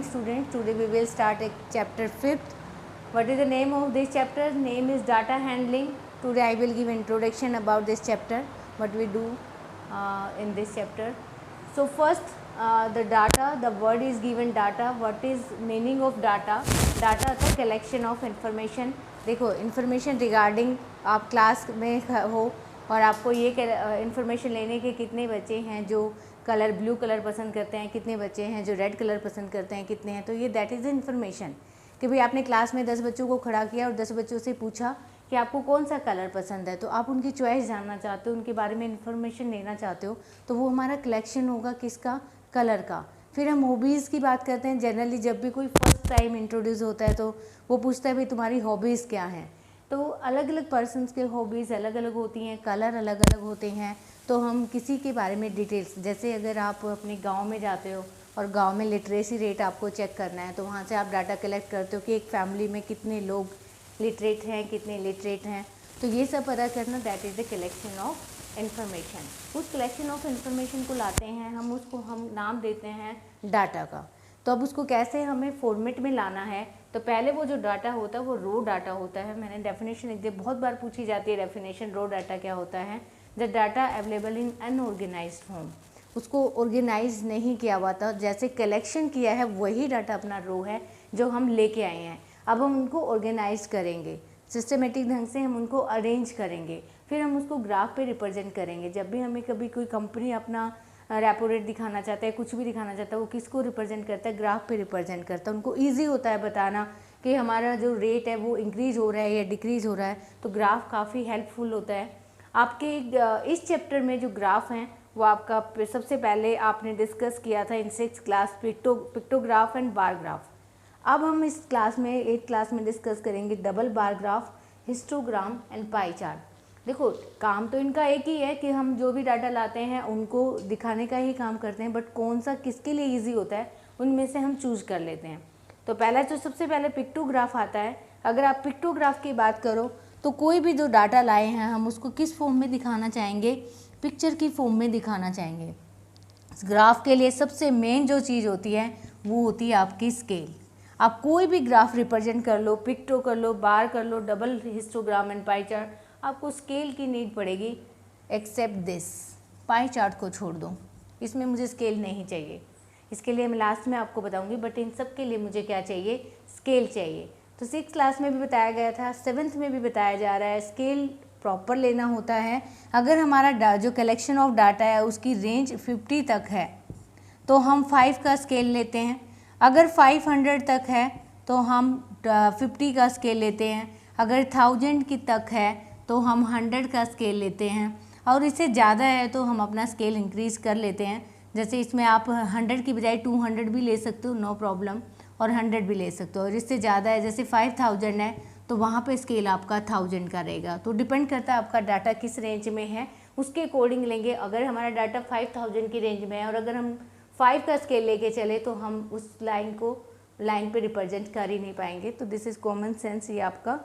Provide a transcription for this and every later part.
morning students. Today we will start a chapter 5th. What is the name of this chapter? Name is data handling. Today I will give introduction about this chapter, what we do in this chapter. So first the data, the word is given data. What is meaning of data? Data the collection of information. देखो information regarding आप class में हो और आपको ये information लेने के कितने बच्चे हैं जो कलर ब्लू कलर पसंद करते हैं, कितने बच्चे हैं जो रेड कलर पसंद करते हैं, कितने हैं, तो ये दैट इज़ द इन्फॉर्मेशन कि भाई आपने क्लास में 10 बच्चों को खड़ा किया और 10 बच्चों से पूछा कि आपको कौन सा कलर पसंद है, तो आप उनकी चॉइस जानना चाहते हो, उनके बारे में इन्फॉर्मेशन लेना चाहते हो, तो वो हमारा कलेक्शन होगा किसका, कलर का। फिर हम हॉबीज़ की बात करते हैं। जनरली जब भी कोई फर्स्ट टाइम इंट्रोड्यूस होता है तो वो पूछता है भाई तुम्हारी हॉबीज़ क्या हैं, तो अलग अलग पर्सन्स के हॉबीज़ अलग अलग होती हैं, कलर अलग अलग होते हैं। तो हम किसी के बारे में डिटेल्स, जैसे अगर आप अपने गांव में जाते हो और गांव में लिटरेसी रेट आपको चेक करना है, तो वहाँ से आप डाटा कलेक्ट करते हो कि एक फैमिली में कितने लोग लिटरेट हैं, कितने लिटरेट हैं, तो ये सब पता करना that is the collection of information. उस कलेक्शन ऑफ इन्फॉर्मेशन को लाते हैं हम, उसको हम नाम देते हैं डाटा का। तो अब उसको कैसे हमें फॉर्मेट में लाना है, तो पहले वो जो डाटा होता है वो रो डाटा होता है। मैंने डेफिनेशन एक दिन बहुत बार पूछी जाती है, डेफिनेशन रो डाटा क्या होता है? The data available in unorganised form, उसको ऑर्गेनाइज नहीं किया हुआ था, जैसे कलेक्शन किया है वही डाटा अपना रो है जो हम लेके आए हैं। अब हम उनको ऑर्गेनाइज करेंगे, सिस्टमेटिक ढंग से हम उनको अरेंज करेंगे, फिर हम उसको ग्राफ पे रिप्रेजेंट करेंगे। जब भी हमें कभी कोई कंपनी अपना रेपो रेट दिखाना चाहता है, कुछ भी दिखाना चाहता है, वो किसको रिप्रेजेंट करता है, ग्राफ पे रिप्रेजेंट करता है। उनको ईजी होता है बताना कि हमारा जो रेट है वो इंक्रीज़ हो रहा है या डिक्रीज़ हो रहा है, तो ग्राफ काफ़ी हेल्पफुल होता है। आपके इस चैप्टर में जो ग्राफ हैं वो आपका सबसे पहले आपने डिस्कस किया था इन 6th class pictograph and bar graph. अब हम इस क्लास में 8th क्लास में डिस्कस करेंगे double bar graph, histogram and pie chart. देखो काम तो इनका एक ही है कि हम जो भी डाटा लाते हैं उनको दिखाने का ही काम करते हैं, बट कौन सा किसके लिए ईजी होता है उनमें से हम चूज़ कर लेते हैं। तो पहला जो सबसे पहले पिक्टोग्राफ आता है। अगर आप पिक्टोग्राफ की बात करो तो कोई भी जो डाटा लाए हैं हम उसको किस फॉर्म में दिखाना चाहेंगे, पिक्चर की फॉर्म में दिखाना चाहेंगे। ग्राफ के लिए सबसे मेन जो चीज़ होती है वो होती है आपकी स्केल। आप कोई भी ग्राफ रिप्रेजेंट कर लो, पिक्टो कर लो, बार कर लो, double histogram and pie chart, आपको स्केल की नीड पड़ेगी। एक्सेप्ट दिस, पाई चार्ट को छोड़ दो, इसमें मुझे स्केल नहीं चाहिए, इसके लिए मैं लास्ट में आपको बताऊंगी, बट इन सब के लिए मुझे क्या चाहिए, स्केल चाहिए। तो 6th क्लास में भी बताया गया था, 7th में भी बताया जा रहा है, स्केल प्रॉपर लेना होता है। अगर हमारा जो कलेक्शन ऑफ डाटा है उसकी रेंज 50 तक है तो हम 5 का स्केल लेते हैं, अगर 500 तक है तो हम 50 का स्केल लेते हैं, अगर 1000 की तक है तो हम 100 का स्केल लेते हैं, और इससे ज़्यादा है तो हम अपना स्केल इंक्रीज़ कर लेते हैं। जैसे इसमें आप 100 की बजाय 200 भी ले सकते हो, नो प्रॉब्लम, और 100 भी ले सकते हो। और इससे ज़्यादा है, जैसे 5000 है तो वहाँ पे स्केल आपका 1000 का रहेगा। तो डिपेंड करता है आपका डाटा किस रेंज में है, उसके अकॉर्डिंग लेंगे। अगर हमारा डाटा 5000 की रेंज में है और अगर हम 5 का स्केल लेके चले तो हम उस लाइन पे रिप्रेजेंट कर ही नहीं पाएंगे। तो दिस इज़ कॉमन सेंस, ये आपका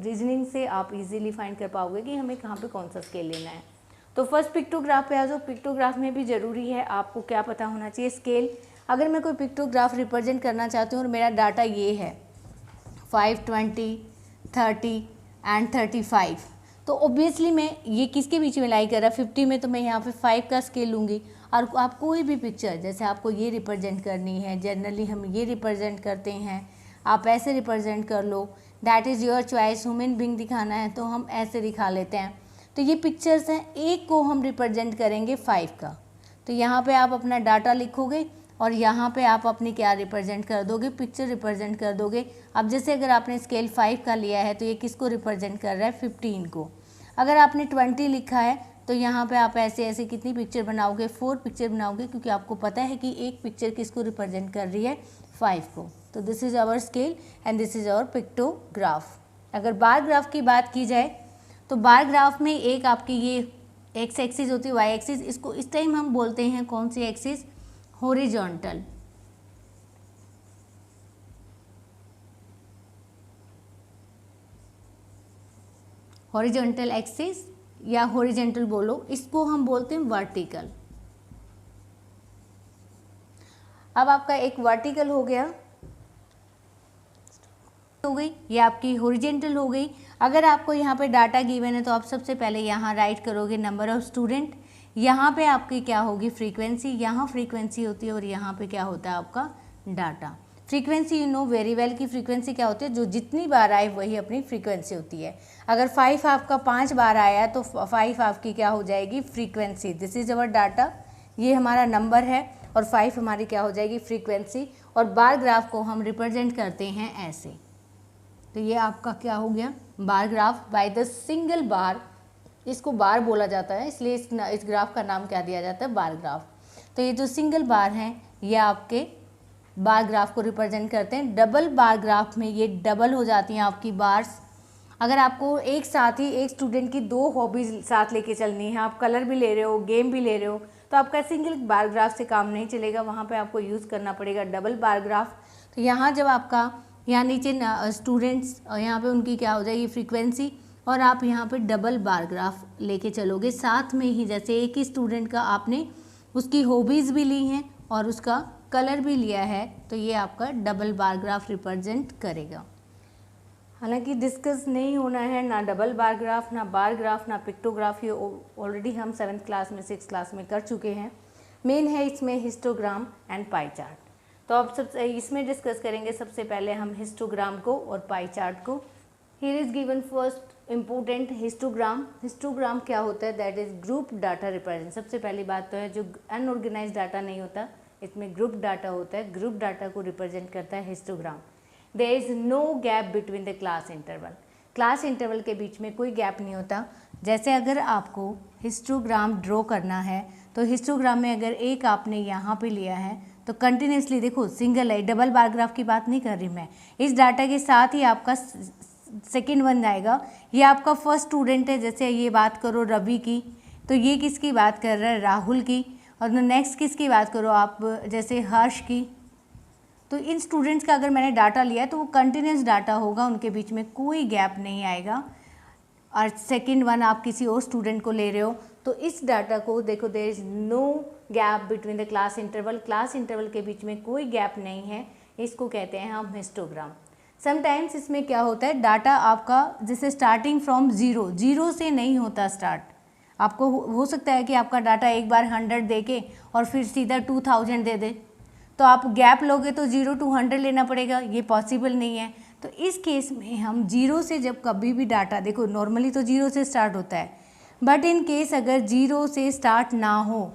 रीजनिंग से आप इजीली फाइंड कर पाओगे कि हमें कहाँ पे कौन सा स्केल लेना है। तो फर्स्ट पिक्टोग्राफ पे आ जाओ। पिक्टोग्राफ में भी ज़रूरी है आपको क्या पता होना चाहिए, स्केल। अगर मैं कोई पिक्टोग्राफ रिप्रेजेंट करना चाहती हूँ और मेरा डाटा ये है 5, 20, 30 एंड 35, तो ऑब्वियसली मैं ये किसके बीच में लाई कर रहा है, 50 में, तो मैं यहाँ पे 5 का स्केल लूँगी। और आप कोई भी पिक्चर, जैसे आपको ये रिप्रेजेंट करनी है, जनरली हम ये रिप्रेजेंट करते हैं, आप ऐसे रिप्रेजेंट कर लो, that is your choice. Human being दिखाना है तो हम ऐसे दिखा लेते हैं। तो ये पिक्चर्स हैं, एक को हम रिप्रेजेंट करेंगे 5 का, तो यहाँ पे आप अपना डाटा लिखोगे और यहाँ पे आप अपनी क्या रिप्रेजेंट कर दोगे, पिक्चर रिप्रेजेंट कर दोगे। अब जैसे अगर आपने स्केल 5 का लिया है तो ये किसको रिप्रेजेंट कर रहा है, 15 को। अगर आपने 20 लिखा है तो यहाँ पे आप ऐसे ऐसे कितनी पिक्चर बनाओगे, 4 पिक्चर बनाओगे, क्योंकि आपको पता है कि एक पिक्चर किसको रिप्रेजेंट कर रही है, 5 को। तो this is our scale and this is our pictograph. अगर बार ग्राफ की बात की जाए तो बार ग्राफ में एक आपकी ये एक्स एक्सिस होती है, वाई एक्सिस, इसको इस टाइम हम बोलते हैं कौन सी एक्सिस, हॉरिजॉन्टल। हॉरिजॉन्टल एक्सिस या हॉरिजॉन्टल बोलो, इसको हम बोलते हैं वर्टिकल। अब आपका एक वर्टिकल हो गया, हो गई, ये आपकी हॉरिजेंटल हो गई। अगर आपको यहाँ पे डाटा गिवन है तो आप सबसे पहले यहाँ राइट करोगे नंबर ऑफ स्टूडेंट, यहाँ पे आपकी क्या होगी फ्रीक्वेंसी, यहाँ फ्रीक्वेंसी होती है और यहाँ पे क्या होता है आपका data. Frequency you know very well की फ्रीक्वेंसी क्या होती है, जो जितनी बार आए वही अपनी फ्रीक्वेंसी होती है। अगर 5 आपका 5 बार आया तो 5 आपकी क्या हो जाएगी frequency. This is our data, ये हमारा नंबर है और 5 हमारी क्या हो जाएगी फ्रीक्वेंसी। और बार ग्राफ को हम रिप्रेजेंट करते हैं ऐसे, तो ये आपका क्या हो गया bar graph by the single bar, इसको बार बोला जाता है इसलिए इस ग्राफ का नाम क्या दिया जाता है बार ग्राफ। तो ये जो सिंगल बार हैं ये आपके बार ग्राफ को रिप्रेजेंट करते हैं। डबल बार ग्राफ में ये डबल हो जाती हैं आपकी बार्स। अगर आपको एक साथ ही एक स्टूडेंट की 2 हॉबीज़ साथ लेके चलनी है, आप कलर भी ले रहे हो गेम भी ले रहे हो, तो आपका सिंगल बार ग्राफ से काम नहीं चलेगा, वहाँ पे आपको यूज़ करना पड़ेगा डबल बार ग्राफ। तो यहाँ जब आपका यहाँ नीचे स्टूडेंट्स और यहाँ पे उनकी क्या हो जाएगी फ्रीक्वेंसी, और आप यहाँ पे डबल बार ग्राफ लेके चलोगे साथ में ही। जैसे एक ही स्टूडेंट का आपने उसकी हॉबीज़ भी ली हैं और उसका कलर भी लिया है, तो ये आपका डबल बार ग्राफ रिप्रेजेंट करेगा। हालांकि डिस्कस नहीं होना है ना डबल बार ग्राफ, ना बार ग्राफ, ना पिक्टोग्राफ, ये ऑलरेडी हम 7th क्लास में 6th क्लास में कर चुके हैं। मेन है इसमें हिस्टोग्राम एंड पाई चार्ट, तो अब सबसे इसमें डिस्कस करेंगे सबसे पहले हम हिस्टोग्राम को और पाई चार्ट को। Here is given first important histogram. Histogram क्या होता है, that is group data represent. सबसे पहली बात तो है जो अनऑर्गेनाइज डाटा नहीं होता, इसमें ग्रुप डाटा होता है, ग्रुप डाटा को रिप्रेजेंट करता है histogram. There is no gap between the class interval, class interval के बीच में कोई गैप नहीं होता। जैसे अगर आपको हिस्टोग्राम ड्रॉ करना है तो हिस्टोग्राम में अगर एक आपने यहाँ पे लिया है तो कंटिन्यूसली देखो सिंगल है, डबल बार ग्राफ की बात नहीं कर रही मैं, इस डाटा के साथ ही आपका सेकेंड वन आएगा। ये आपका फर्स्ट स्टूडेंट है, जैसे ये बात करो रवि की, तो ये किसकी बात कर रहा है राहुल की, और नेक्स्ट किसकी बात करो आप जैसे हर्ष की। तो इन स्टूडेंट्स का अगर मैंने डाटा लिया है तो वो कंटिन्यूस डाटा होगा, उनके बीच में कोई गैप नहीं आएगा। और सेकेंड वन आप किसी और स्टूडेंट को ले रहे हो तो इस डाटा को देखो, there is no gap between the class interval, class interval के बीच में कोई गैप नहीं है, इसको कहते हैं हम हिस्टोग्राम। समटाइम्स इसमें क्या होता है डाटा आपका जैसे स्टार्टिंग फ्रॉम जीरो से नहीं होता स्टार्ट। आपको हो सकता है कि आपका डाटा एक बार 100 दे के और फिर सीधा 2000 दे दे, तो आप गैप लोगे तो 0 to 100 लेना पड़ेगा, ये पॉसिबल नहीं है। तो इस केस में हम 0 से जब कभी भी डाटा, देखो नॉर्मली तो 0 से स्टार्ट होता है, बट इन केस अगर 0 से स्टार्ट ना हो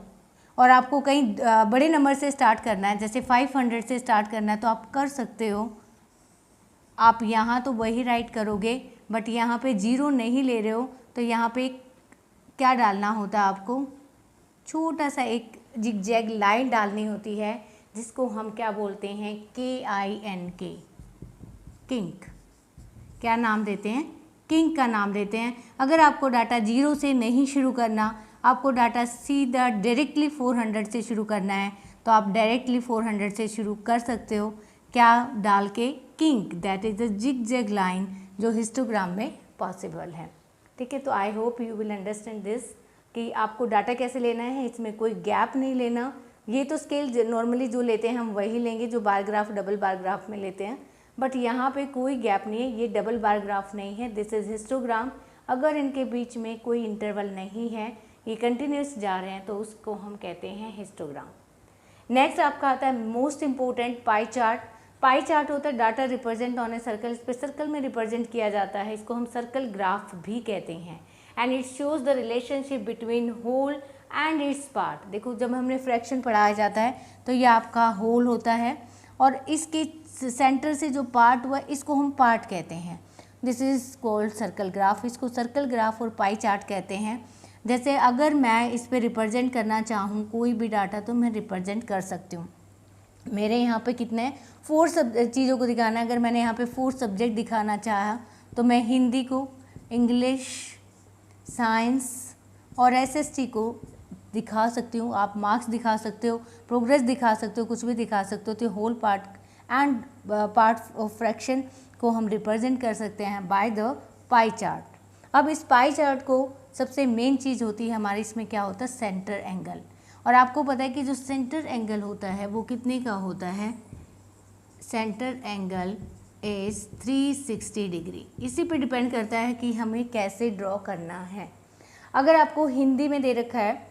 और आपको कहीं बड़े नंबर से स्टार्ट करना है, जैसे 500 से स्टार्ट करना है, तो आप कर सकते हो। आप यहाँ तो वही राइट करोगे, बट यहाँ पे 0 नहीं ले रहे हो तो यहाँ पे क्या डालना होता है आपको, छोटा सा एक जिगजैग लाइन डालनी होती है जिसको हम क्या बोलते हैं KINK, किंक। क्या नाम देते हैं, किंक का नाम देते हैं। अगर आपको डाटा 0 से नहीं शुरू करना, आपको डाटा सीधा डायरेक्टली 400 से शुरू करना है, तो आप डायरेक्टली 400 से शुरू कर सकते हो, क्या डाल के kink, that is the zigzag line जो हिस्टोग्राम में पॉसिबल है। ठीक है, तो I hope you will understand this कि आपको डाटा कैसे लेना है, इसमें कोई गैप नहीं लेना। ये तो स्केल नॉर्मली जो लेते हैं हम वही लेंगे जो bar graph double bar graph में लेते हैं, बट यहाँ पे कोई गैप नहीं है, ये डबल बार ग्राफ नहीं है, दिस इज़ हिस्टोग्राम। अगर इनके बीच में कोई इंटरवल नहीं है, ये कंटिन्यूस जा रहे हैं, तो उसको हम कहते हैं हिस्टोग्राम। नेक्स्ट आपका आता है most important pie chart. Pie chart होता है data represent on a circle, इस पर सर्कल में रिप्रेजेंट किया जाता है, इसको हम सर्कल ग्राफ भी कहते हैं। And it shows the relationship between whole and its part. देखो जब हमने फ्रैक्शन पढ़ाया जाता है तो ये आपका होल होता है और इसके सेंटर से जो पार्ट हुआ इसको हम पार्ट कहते हैं। This is called circle graph, इसको सर्कल ग्राफ और पाई चार्ट कहते हैं। जैसे अगर मैं इस पर रिप्रेजेंट करना चाहूँ कोई भी डाटा तो मैं रिप्रेजेंट कर सकती हूँ। मेरे यहाँ पे कितने 4 चीज़ों को दिखाना है, अगर मैंने यहाँ पे 4 सब्जेक्ट दिखाना चाहा तो मैं हिंदी को, इंग्लिश, साइंस और SST को दिखा सकती हूँ। आप मार्क्स दिखा सकते हो, प्रोग्रेस दिखा सकते हो, कुछ भी दिखा सकते हो। तो whole part and part of fraction को हम रिप्रेजेंट कर सकते हैं बाय द पाई चार्ट। अब इस पाई चार्ट को सबसे मेन चीज़ होती है हमारी, इसमें क्या होता है सेंटर एंगल, और आपको पता है कि जो सेंटर एंगल होता है वो कितने का होता है, सेंटर एंगल इज 360 डिग्री। इसी पे डिपेंड करता है कि हमें कैसे ड्रॉ करना है। अगर आपको हिंदी में दे रखा है,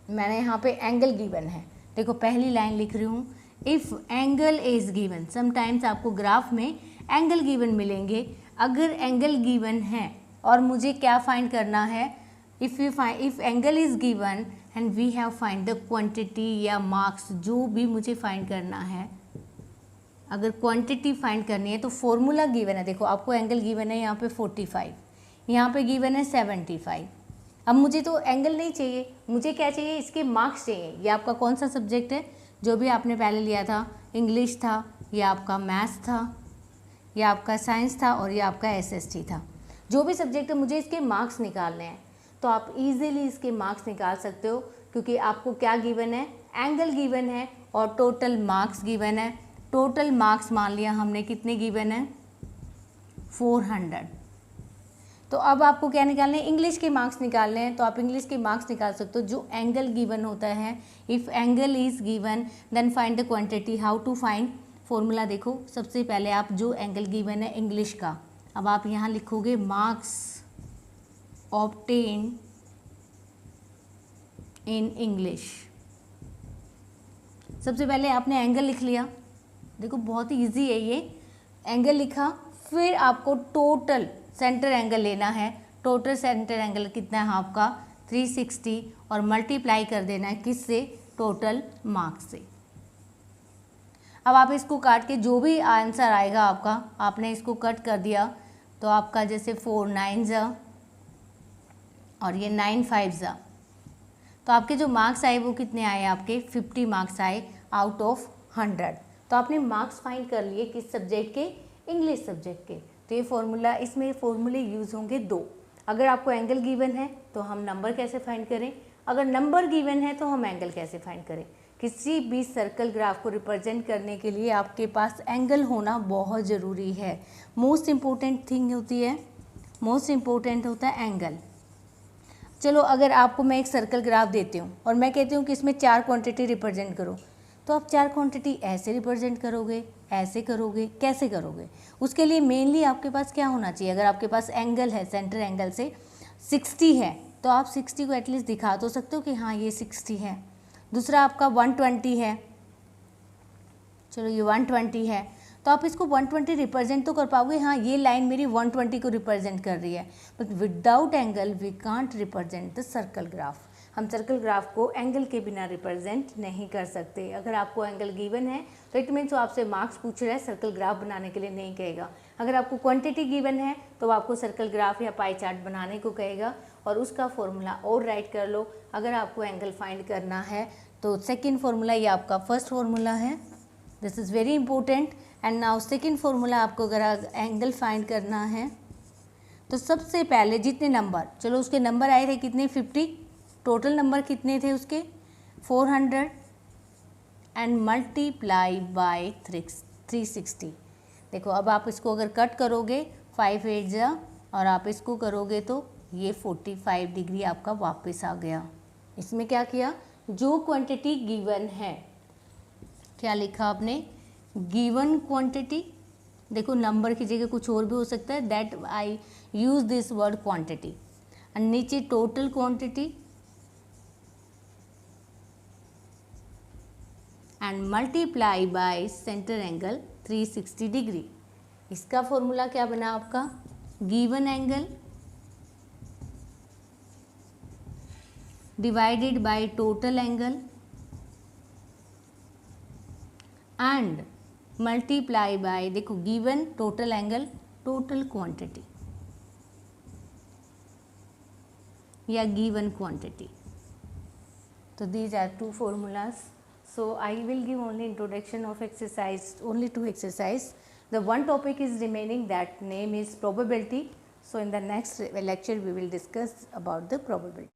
मैंने यहाँ पे एंगल गिवन है, देखो पहली लाइन लिख रही हूँ, if angle is given. Sometimes आपको ग्राफ में एंगल गिवन मिलेंगे। अगर एंगल गिवन है और मुझे क्या फाइंड करना है, if angle is given and we have find the quantity या मार्क्स, जो भी मुझे फाइंड करना है, अगर क्वांटिटी फाइंड करनी है तो फॉर्मूला गिवन है। देखो आपको एंगल गिवन है यहाँ पे 45, यहाँ पे गिवन है 75। अब मुझे तो एंगल नहीं चाहिए, मुझे क्या चाहिए, इसके मार्क्स चाहिए। ये आपका कौन सा सब्जेक्ट है, जो भी आपने पहले लिया था, इंग्लिश था, या आपका मैथ्स था, या आपका साइंस था, और या आपका एसएसटी था। जो भी सब्जेक्ट है, मुझे इसके मार्क्स निकालने हैं। तो आप इजीली इसके मार्क्स निकाल सकते हो, क्योंकि आपको क्या गिवन है, एंगल गिवन है और टोटल मार्क्स गिवन है। टोटल मार्क्स मान लिया हमने कितने गिवन है, 400। तो अब आपको क्या निकालने हैं, इंग्लिश के मार्क्स निकालने हैं। तो आप इंग्लिश के मार्क्स निकाल सकते हो। जो एंगल गिवन होता है, if angle is given then find the quantity. How to find, formula देखो, सबसे पहले आप जो एंगल गिवन है इंग्लिश का, अब आप यहाँ लिखोगे मार्क्स ऑब्टेन इन इंग्लिश। सबसे पहले आपने एंगल लिख लिया, देखो बहुत ही ईजी है ये, एंगल लिखा, फिर आपको टोटल सेंटर एंगल लेना है। टोटल सेंटर एंगल कितना है आपका, 360, और मल्टीप्लाई कर देना है किससे, टोटल मार्क्स से। अब आप इसको काट के जो भी आंसर आएगा आपका, आपने इसको कट कर दिया तो आपका जैसे 4 9 जा और ये 9 5 जा, तो आपके जो मार्क्स आए वो कितने आए, आपके 50 मार्क्स आए आउट ऑफ 100। तो आपने मार्क्स फाइंड कर लिए किस सब्जेक्ट के, इंग्लिश सब्जेक्ट के। तो ये फॉर्मूला, इसमें फॉर्मूले यूज़ होंगे 2। अगर आपको एंगल गिवन है तो हम नंबर कैसे फाइंड करें, अगर नंबर गिवन है तो हम एंगल कैसे फाइंड करें। किसी भी सर्कल ग्राफ को रिप्रेजेंट करने के लिए आपके पास एंगल होना बहुत ज़रूरी है। मोस्ट इम्पोर्टेंट थिंग होती है, मोस्ट इम्पोर्टेंट होता है एंगल। चलो अगर आपको मैं एक सर्कल ग्राफ देती हूँ और मैं कहती हूँ कि इसमें 4 क्वांटिटी रिप्रेजेंट करो, तो आप 4 क्वांटिटी ऐसे रिप्रेजेंट करोगे, ऐसे करोगे, कैसे करोगे। उसके लिए मेनली आपके पास क्या होना चाहिए, अगर आपके पास एंगल है, सेंटर एंगल से 60 है, तो आप 60 को एटलीस्ट दिखा तो सकते हो कि हाँ ये 60 है। दूसरा आपका 120 है, चलो ये 120 है, तो आप इसको 120 रिप्रेजेंट तो कर पाओगे, हाँ ये लाइन मेरी 120 को रिप्रेजेंट कर रही है। But without angle we can't represent the circle graph. हम सर्कल ग्राफ को एंगल के बिना रिप्रेजेंट नहीं कर सकते। अगर आपको एंगल गिवन है तो इट मीन्स वो आपसे मार्क्स पूछ रहा है, सर्कल ग्राफ बनाने के लिए नहीं कहेगा। अगर आपको क्वांटिटी गिवन है तो आपको सर्कल ग्राफ या पाई चार्ट बनाने को कहेगा और उसका फॉर्मूला और राइट कर लो। अगर आपको एंगल फाइंड करना है तो सेकेंड फॉर्मूला ये आपका फर्स्ट फॉर्मूला है, this is very important. And now second formula, आपको अगर एंगल फाइंड करना है तो सबसे पहले जितने नंबर, चलो उसके नंबर आए थे कितने, 50, टोटल नंबर कितने थे उसके 400, एंड मल्टीप्लाई बाय 360। देखो अब आप इसको अगर कट करोगे 5 8 जा और आप इसको करोगे तो ये 45 डिग्री आपका वापस आ गया। इसमें क्या किया, जो क्वांटिटी गिवन है, क्या लिखा आपने, गिवन क्वांटिटी। देखो नंबर की जगह कुछ और भी हो सकता है, that I use this word quantity. और नीचे total quantity and multiply by centre angle 360 degree. इसका फॉर्मूला क्या बना आपका, given angle divided by total angle and multiply by, देखो given total angle total quantity या गिवन क्वांटिटी। तो these are 2 formulas. So I will give only introduction of exercise, only 2 exercise. The one topic is remaining, that name is probability. So in the next lecture we will discuss about the probability.